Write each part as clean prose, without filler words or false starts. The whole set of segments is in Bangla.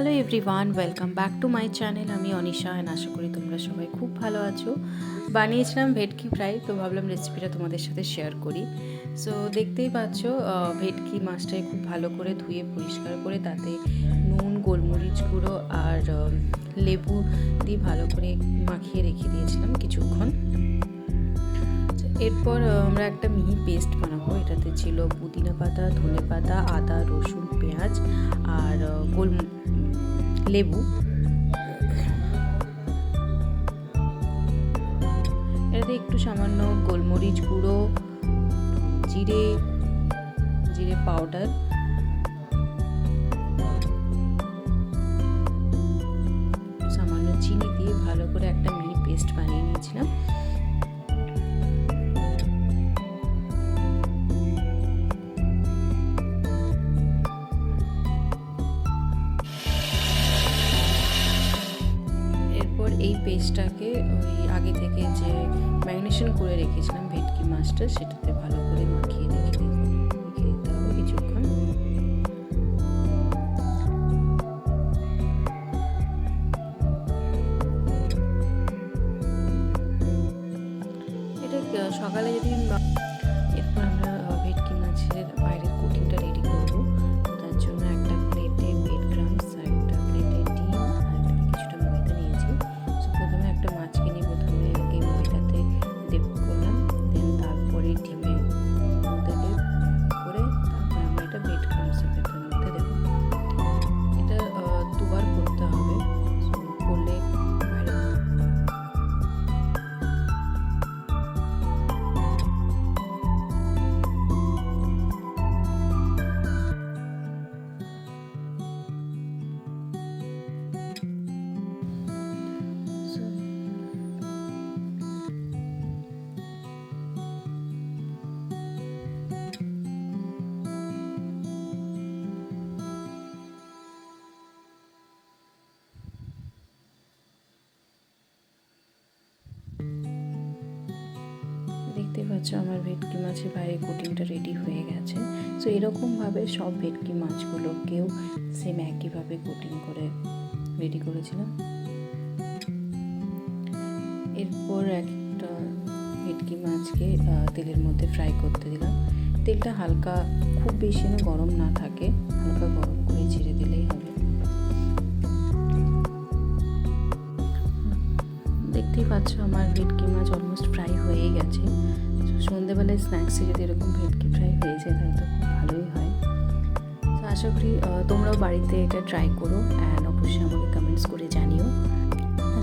Hello everyone, welcome back to my channel. আমি অনিশা অ্যান্ড আশা করি তোমরা সবাই খুব ভালো আছো। বানিয়েছিলাম ভেটকি ফ্রাই, তো ভাবলাম রেসিপিটা তোমাদের সাথে শেয়ার করি। সো দেখতেই পাচ্ছ, ভেটকি মাছটাকে খুব ভালো করে ধুয়ে পরিষ্কার করে তাতে নুন, গোলমরিচ গুঁড়ো আর লেবু দিয়ে ভালো করে মাখিয়ে রেখে দিয়েছিলাম কিছুক্ষণ। এরপর আমরা একটা মিহি পেস্ট বানাবো। এটাতে ছিল পুদিনা পাতা, ধনে পাতা, আদা, রসুন, পেঁয়াজ আর লেবু। এটাতে একটু সামান্য গোলমরিচ গুঁড়ো, জিরে পাউডার, সামান্য চিনি দিয়ে ভালো করে একটা মিহি পেস্ট বানিয়ে নিয়েছিলাম। এই পেস্টটাকে ওই আগে থেকে যে ম্যারিনেশন করে রেখেছিলাম ভেটকি মাছটা, সেটাতে ভালো করে মাখিয়ে রেখে দিতে হবে কিছুক্ষণ। এটা সকালে যদি এরপর আমরা ভেটকি মাছের বাইরের কোটিংটা রেডি করব। তার জন্য একটা প্লেটে ব্রেড ক্রাম্বস, একটা প্লেটে ডিম আর কিছুটা ময়দা নিয়েছি। প্রথমে একটা মাছকে নিয়ে প্রথমে এই ময়দাতে ডিপ করলাম, দেন তারপরে ডিমের মধ্যে ডিপ করে তারপরে আমরা এটা ব্রেড ক্রাম্বসের মধ্যে দেবো। এটা দুবার করতে হবে, করলে দেখতে পাচ্ছ আমার ভেটকি মাছের বাইরে কোটিংটা রেডি হয়ে গেছে। সো এরকমভাবে সব ভেটকি মাছগুলোকেও সেম একইভাবে কোটিং করে রেডি করেছিলাম। এরপর একটা ভেটকি মাছকে তেলের মধ্যে ফ্রাই করতে দিলাম। তেলটা হালকা, খুব বেশি না গরম না থাকে, হালকা গরম করে ছেড়ে দিলেই হবে। দেখতেই পাচ্ছ আমার ভেটকি মাছ অলমোস্ট ফ্রাই হয়েই গেছে। সন্ধ্যেবেলায় স্ন্যাক্সে যদি এরকম ভেটকি ফ্রাই হয়ে যায় তাহলে তো খুব ভালোই হয়। তো আশা করি তোমরাও বাড়িতে এটা ট্রাই করো অ্যান্ড অবশ্যই আমাকে কমেন্টস করে জানিও।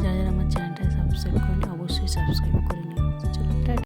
যারা যারা আমার চ্যানেলটা সাবস্ক্রাইব করেনি অবশ্যই সাবস্ক্রাইব করে নিও। চলো।